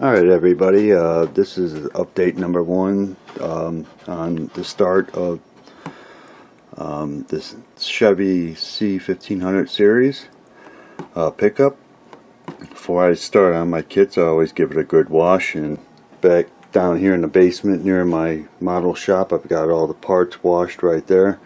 Alright everybody, this is update number 1 on the start of this Chevy C1500 series pickup. Before I start on my kits, I always give it a good wash, and back down here in the basement near my model shop, I've got all the parts washed right there,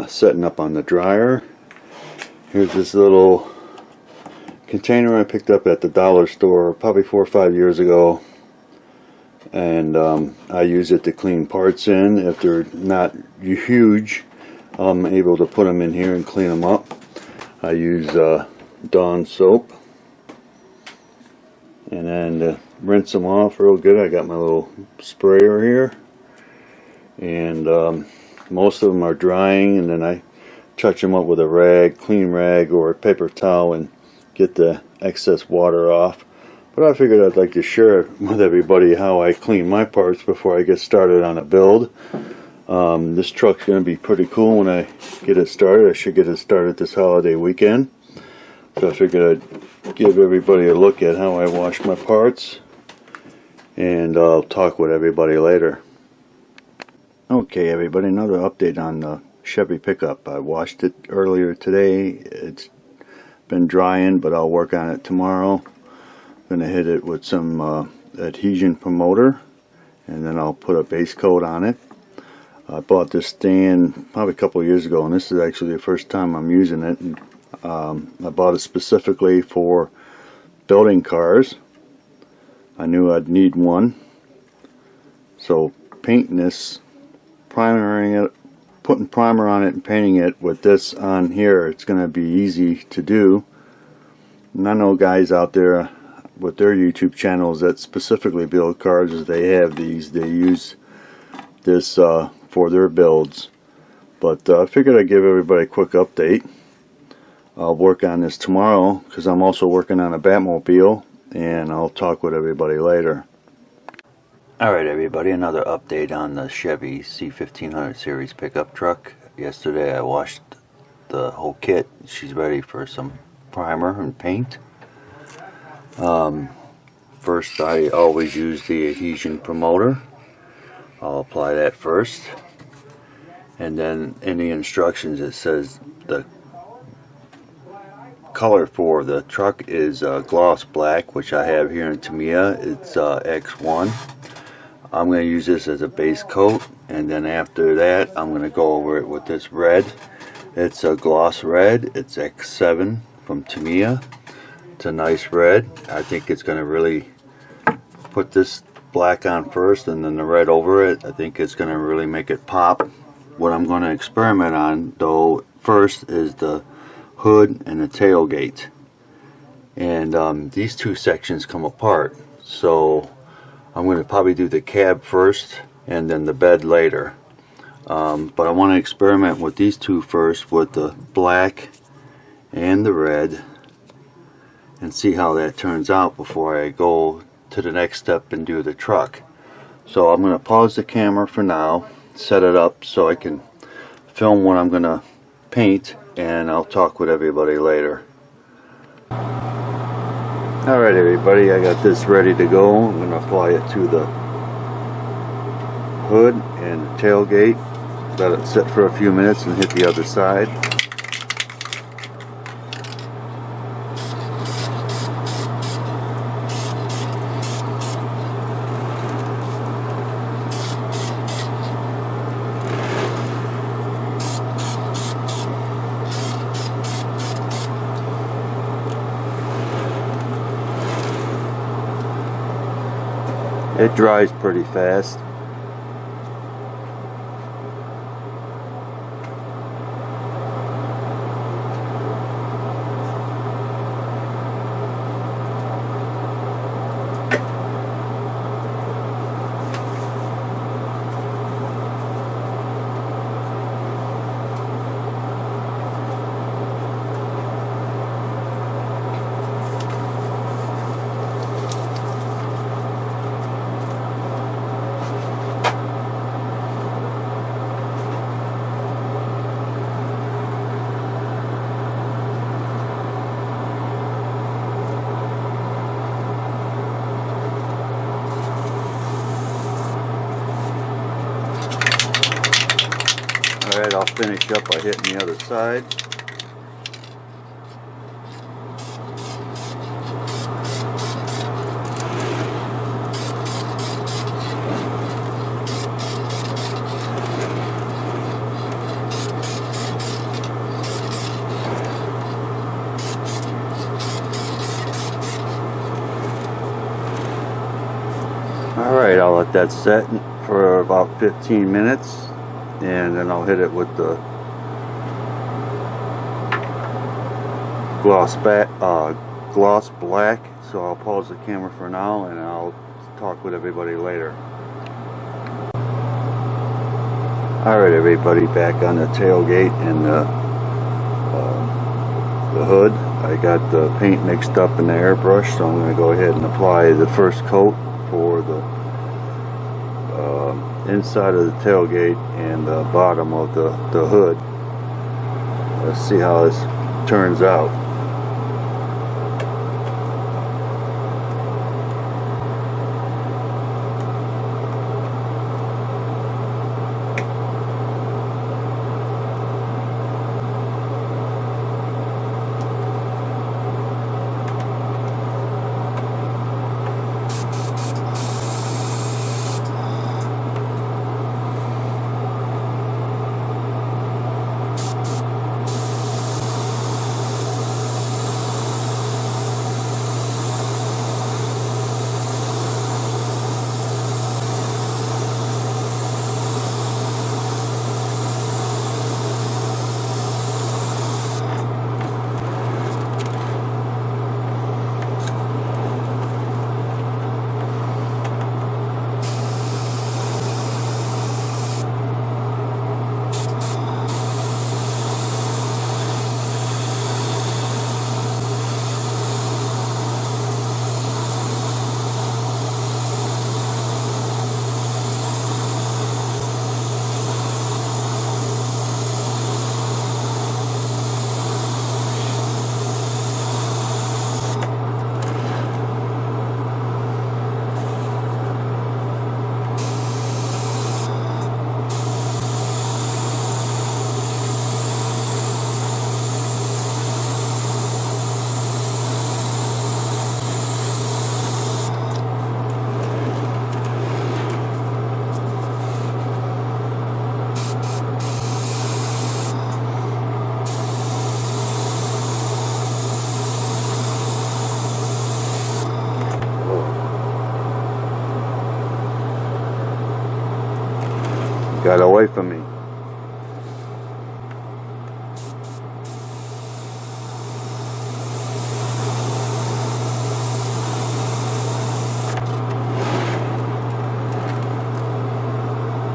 setting up on the dryer. Here's this little container I picked up at the dollar store probably 4 or 5 years ago, and I use it to clean parts in. If they're not huge, I'm able to put them in here and clean them up. I use Dawn soap, and then to rinse them off real good, I got my little sprayer here, and most of them are drying, and then I touch them up with a rag, clean rag or a paper towel, and get the excess water off. But I figured I'd like to share with everybody how I clean my parts before I get started on a build. This truck's going to be pretty cool when I get it started. I should get it started this holiday weekend. So I figured I'd give everybody a look at how I wash my parts, and I'll talk with everybody later. Okay everybody, another update on the Chevy pickup. I washed it earlier today. It's been drying, but I'll work on it tomorrow. I'm gonna hit it with some adhesion promoter, and then I'll put a base coat on it. I bought this stand probably a couple of years ago, and this is actually the first time I'm using it. And, I bought it specifically for building cars. I knew I'd need one, so painting this, primering it, putting primer on it and painting it with this on here, it's going to be easy to do. And I know guys out there with their YouTube channels that specifically build cars, they have these, they use this for their builds. But I figured I'd give everybody a quick update. I'll work on this tomorrow because I'm also working on a Batmobile, and I'll talk with everybody later. Alright everybody, another update on the Chevy C1500 series pickup truck. Yesterday I washed the whole kit. She's ready for some primer and paint. First, I always use the adhesion promoter. I'll apply that first, and then in the instructions it says the color for the truck is gloss black, which I have here in Tamiya. It's X1. I'm going to use this as a base coat, and then after that I'm going to go over it with this red. It's a gloss red. It's X7 from Tamiya. It's a nice red. I think it's going to really put this black on first and then the red over it. I think it's going to really make it pop. What I'm going to experiment on though first is the hood and the tailgate, and these two sections come apart, so I'm going to probably do the cab first and then the bed later. But I want to experiment with these two first, with the black and the red, and see how that turns out before I go to the next step and do the truck. So I'm going to pause the camera for now, set it up so I can film what I'm going to paint, and I'll talk with everybody later. Alright everybody, I got this ready to go. I'm going to apply it to the hood and the tailgate. Let it sit for a few minutes and hit the other side. It dries pretty fast. I'll finish up by hitting the other side. Alright, I'll let that set for about 15 minutes and then I'll hit it with the gloss black. So I'll pause the camera for now and I'll talk with everybody later. Alright everybody, back on the tailgate and the hood. I got the paint mixed up in the airbrush, so I'm going to go ahead and apply the first coat for the inside of the tailgate and the bottom of the hood. Let's see how this turns out. Got away from me.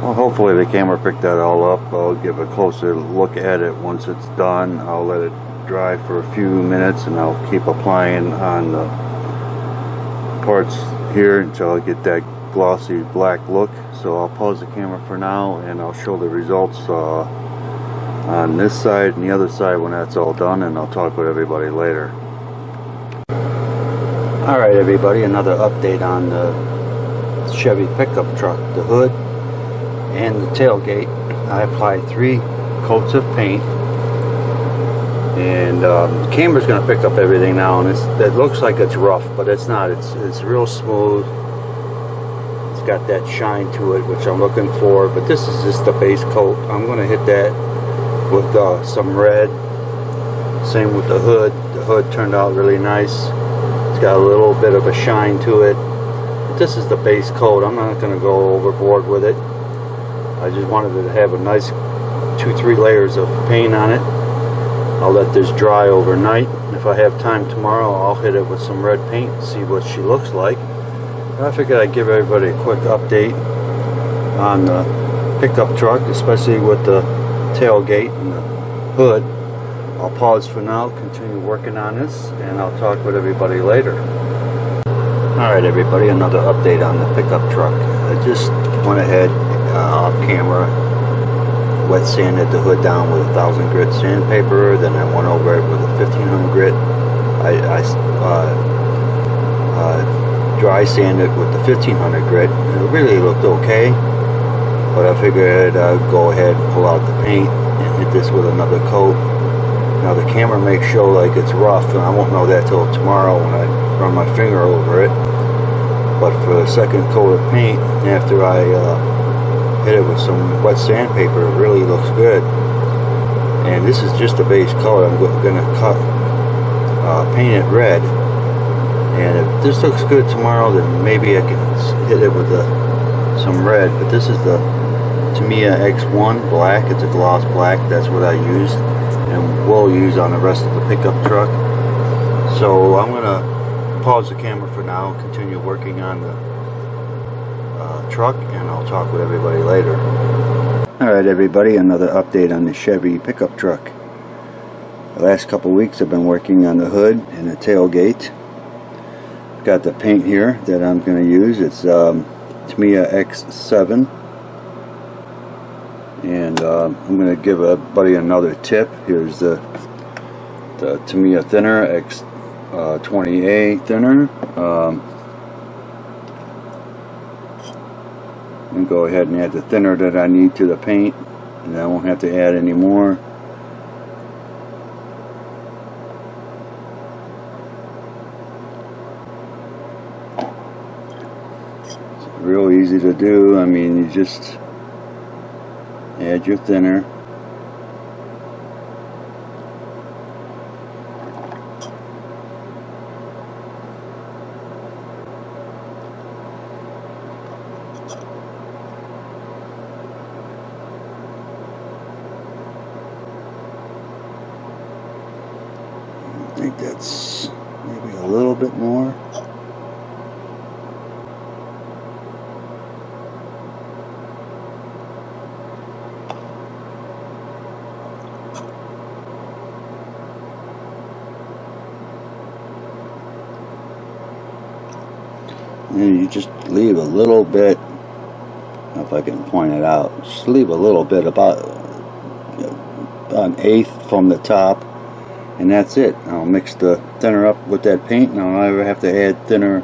Well, hopefully the camera picked that all up. I'll give a closer look at it once it's done. I'll let it dry for a few minutes and I'll keep applying on the parts here until I get that glossy black look. So I'll pause the camera for now and I'll show the results on this side and the other side when that's all done, and I'll talk with everybody later. Alright everybody, another update on the Chevy pickup truck. The hood and the tailgate, I applied 3 coats of paint, and the camera's going to pick up everything now, and it looks like it's rough, but it's not. It's real smooth. It's got that shine to it, which I'm looking for, but this is just the base coat. I'm going to hit that with some red. Same with the hood. The hood turned out really nice. It's got a little bit of a shine to it. But this is the base coat. I'm not going to go overboard with it. I just wanted it to have a nice 2-3 layers of paint on it. I'll let this dry overnight. If I have time tomorrow, I'll hit it with some red paint and see what she looks like. I figured I'd give everybody a quick update on the pickup truck, especially with the tailgate and the hood. I'll pause for now, continue working on this, and I'll talk with everybody later. Alright everybody, another update on the pickup truck. I just went ahead off camera, wet sanded the hood down with a 1000 grit sandpaper, then I went over it with a 1500 grit. I dry sanded with the 1500 grit. It really looked okay. but I figured I'd go ahead and pull out the paint and hit this with another coat. Now the camera may show like it's rough, and I won't know that till tomorrow when I run my finger over it. But for the second coat of paint, after I hit it with some wet sandpaper, it really looks good. And this is just a base color. I'm going to paint it red. And if this looks good tomorrow, then maybe I can hit it with some red. But this is the Tamiya X1 black. It's a gloss black. That's what I used and will use on the rest of the pickup truck. So I'm going to pause the camera for now, continue working on the truck, and I'll talk with everybody later. Alright everybody, another update on the Chevy pickup truck. The last couple weeks I've been working on the hood and the tailgate. Got the paint here that I'm going to use. It's Tamiya X7. And I'm going to give everybody another tip. Here's the Tamiya thinner, X20A thinner. I'm going to go ahead and add the thinner that I need to the paint, and I won't have to add any more. It's real easy to do. I mean, you just add your thinner. I think that's maybe a little bit more. And you just leave a little bit, if I can point it out, just leave a little bit, about an eighth from the top, and that's it. I'll mix the thinner up with that paint, and I'll never have to add thinner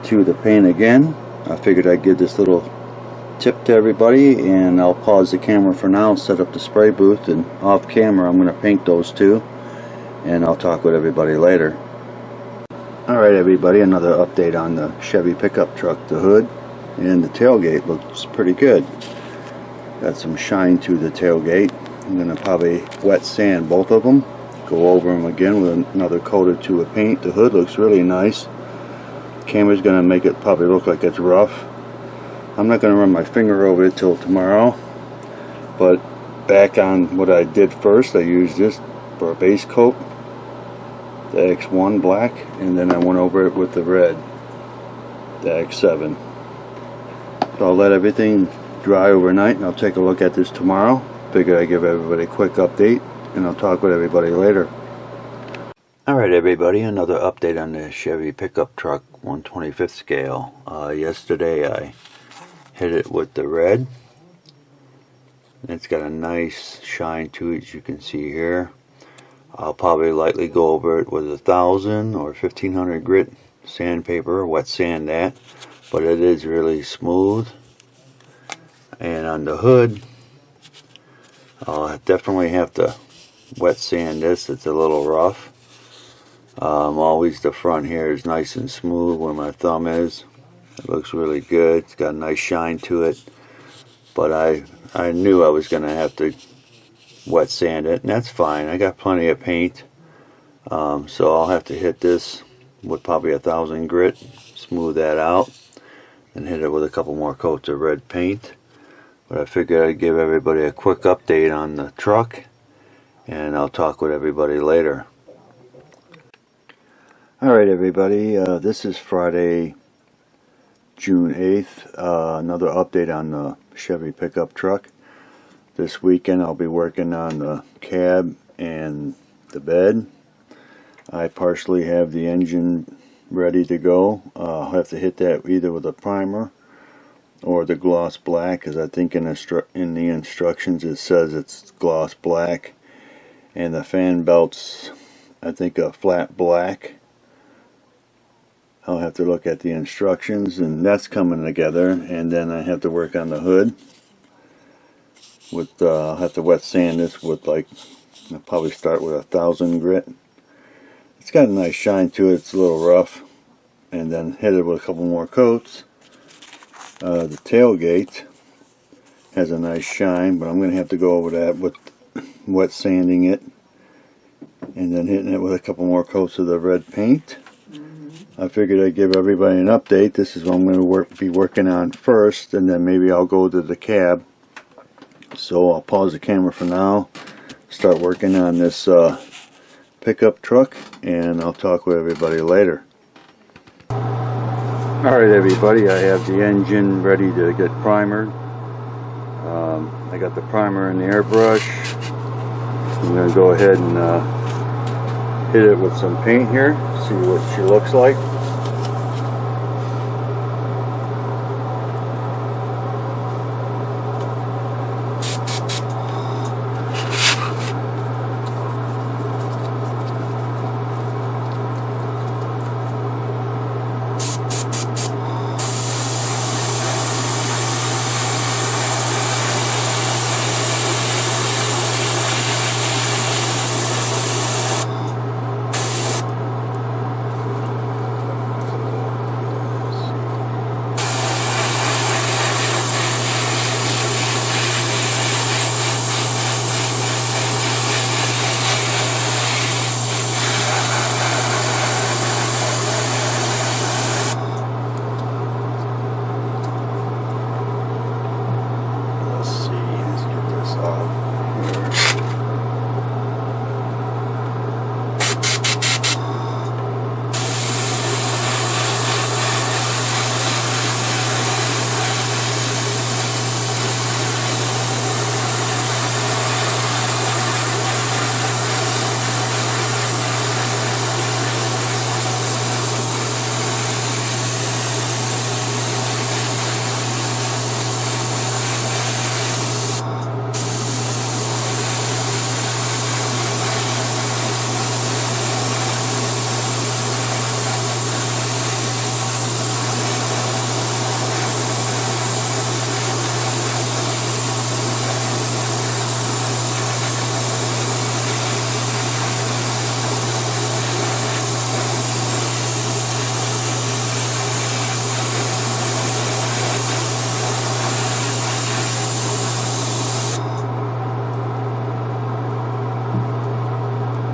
to the paint again. I figured I'd give this little tip to everybody, and I'll pause the camera for now, set up the spray booth, and off camera I'm going to paint those two, and I'll talk with everybody later. Alright everybody, another update on the Chevy pickup truck. The hood and the tailgate looks pretty good. Got some shine to the tailgate. I'm going to probably wet sand both of them. Go over them again with another coat or two of paint. The hood looks really nice. The camera's going to make it probably look like it's rough. I'm not going to run my finger over it till tomorrow. But back on what I did first, I used this for a base coat, the X1 black, and then I went over it with the red, the X7. So I'll let everything dry overnight, and I'll take a look at this tomorrow. Figured I'd give everybody a quick update, and I'll talk with everybody later. Alright everybody, another update on the Chevy pickup truck 1/25th scale. Yesterday I hit it with the red. It's got a nice shine to it, as you can see here. I'll probably lightly go over it with 1,000 or 1,500 grit sandpaper, wet sand that, but it is really smooth. And on the hood, I'll definitely have to wet sand this. It's a little rough. Always the front here is nice and smooth where my thumb is. It looks really good. It's got a nice shine to it, but I knew I was going to have to wet sand it, and that's fine. I got plenty of paint, so I'll have to hit this with probably 1,000 grit, smooth that out, and hit it with a couple more coats of red paint. But I figured I'd give everybody a quick update on the truck, and I'll talk with everybody later. Alright everybody, this is Friday, June 8th, another update on the Chevy pickup truck. This weekend I'll be working on the cab and the bed. I partially have the engine ready to go. I'll have to hit that either with a primer or the gloss black, because I think in the instructions it says it's gloss black, and the fan belts I think a flat black. I'll have to look at the instructions, and that's coming together, and then I have to work on the hood. with I'll have to wet sand this with, like, I'll probably start with 1,000 grit. It's got a nice shine to it. It's a little rough, and then hit it with a couple more coats. The tailgate has a nice shine, but I'm going to have to go over that with wet sanding it and then hitting it with a couple more coats of the red paint. I figured I'd give everybody an update. This is what I'm going to be working on first, and then maybe I'll go to the cab. So I'll pause the camera for now, start working on this pickup truck, and I'll talk with everybody later. Alright everybody, I have the engine ready to get primered. I got the primer and the airbrush. I'm going to go ahead and hit it with some paint here, see what she looks like.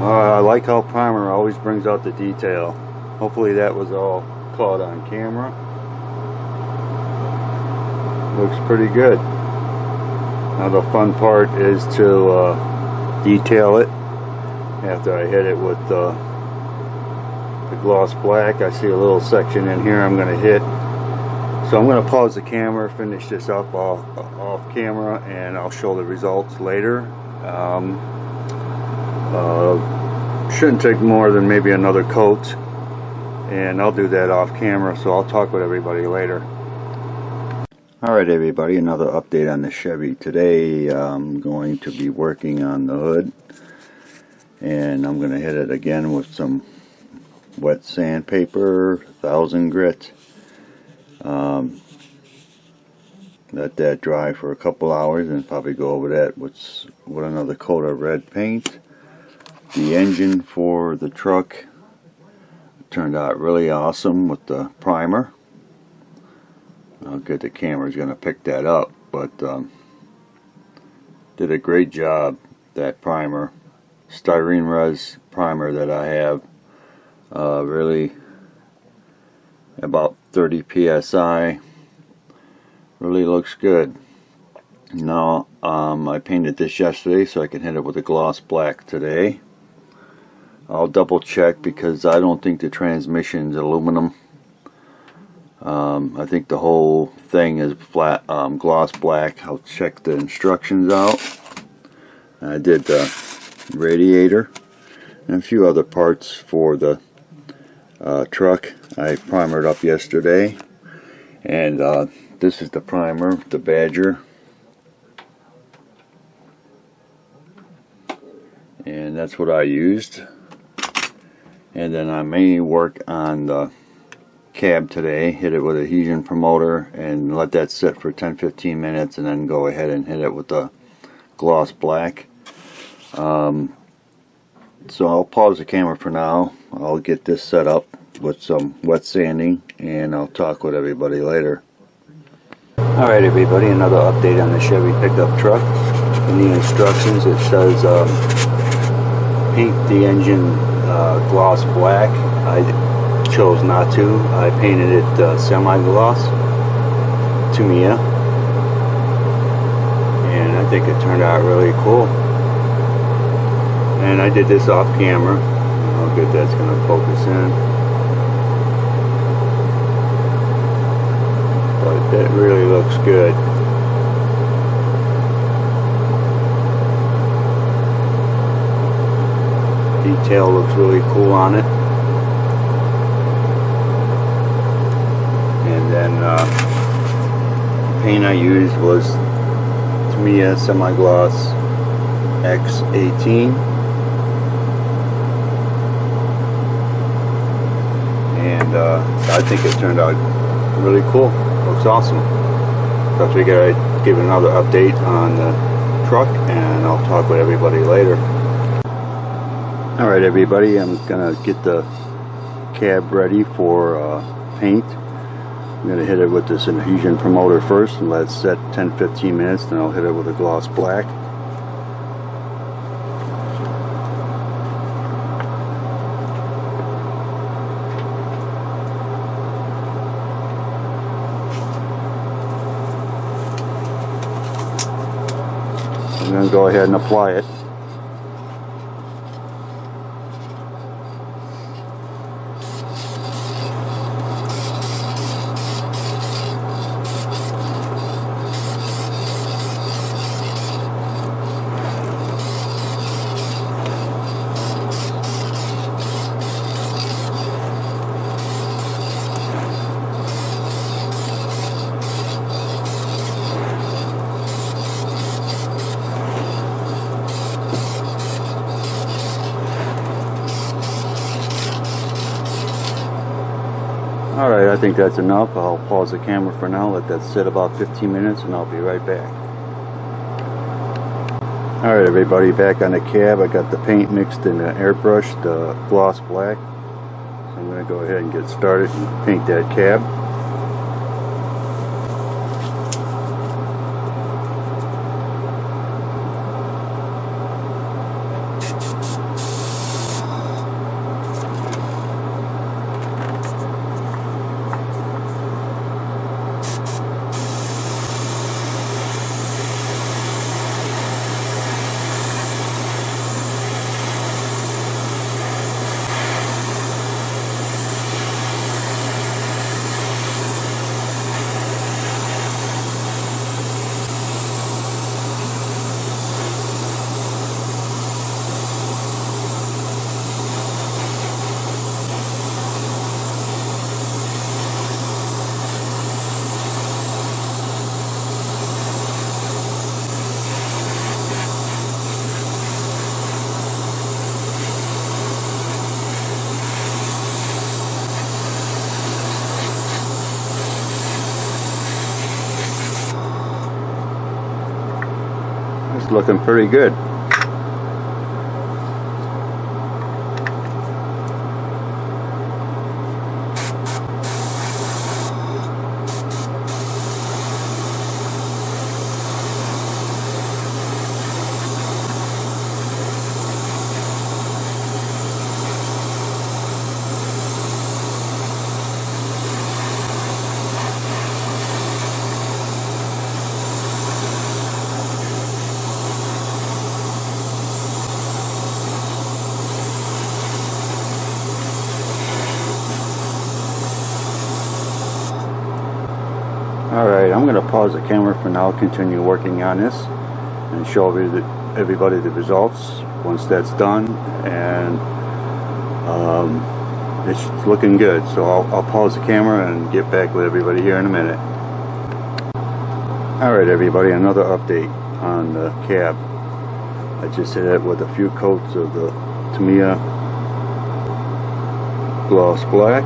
I like how primer always brings out the detail. Hopefully that was all caught on camera. Looks pretty good. Now the fun part is to detail it after I hit it with the gloss black. I see a little section in here I'm going to hit. So I'm going to pause the camera, finish this up off camera, and I'll show the results later. Shouldn't take more than maybe another coat, and I'll do that off camera, so I'll talk with everybody later. Alright everybody, another update on the Chevy. Today I'm going to be working on the hood, and I'm going to hit it again with some wet sandpaper, 1,000 grit. Let that dry for a couple hours and probably go over that with another coat of red paint. The engine for the truck turned out really awesome with the primer. How good the camera's going to pick that up, but did a great job. That primer, styrene res primer that I have, really about 30 psi, really looks good. Now I painted this yesterday, so I can hit it with a gloss black today. I'll double check because I don't think the transmission's aluminum. I think the whole thing is flat gloss black. I'll check the instructions out. I did the radiator and a few other parts for the truck. I primered up yesterday, and this is the primer, the Badger, and that's what I used. And then I may work on the cab today, hit it with a adhesion promoter and let that sit for 10-15 minutes, and then go ahead and hit it with the gloss black. So I'll pause the camera for now. I'll get this set up with some wet sanding, and I'll talk with everybody later. Alright everybody, another update on the Chevy pickup truck. In the instructions it says paint the engine gloss black. I chose not to. I painted it semi-gloss Tamiya, and I think it turned out really cool. And I did this off camera. How good that's going to focus in. But that really looks good. Detail looks really cool on it. And then the paint I used was Tamiya Semi-Gloss X18. And I think it turned out really cool. Looks awesome. So I figured I'd give another update on the truck, and I'll talk with everybody later. Alright everybody, I'm gonna get the cab ready for paint. I'm gonna hit it with this adhesion promoter first and let it set 10-15 minutes, then I'll hit it with a gloss black. I'm going to go ahead and apply it. Alright, I think that's enough. I'll pause the camera for now, let that sit about 15 minutes, and I'll be right back. Alright everybody, back on the cab. I got the paint mixed in the airbrush, the gloss black. So I'm going to go ahead and get started and paint that cab. It's looking pretty good. Alright, I'm going to pause the camera for now, continue working on this, and show everybody the results once that's done. And it's looking good, so I'll pause the camera and get back with everybody here in a minute. Alright everybody, another update on the cab. I just hit it with a few coats of the Tamiya gloss black.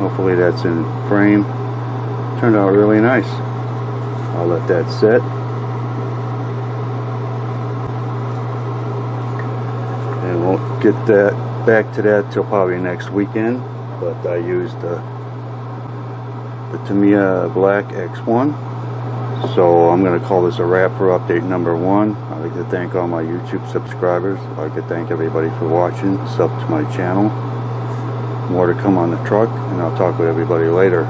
Hopefully that's in frame. Turned out really nice. I'll let that sit. And we'll get that back to that till probably next weekend. But I used the Tamiya Black X1. So I'm going to call this a wrap for update number 1. I'd like to thank all my YouTube subscribers. I'd like to thank everybody for watching. Sub to my channel. More to come on the truck, and I'll talk with everybody later.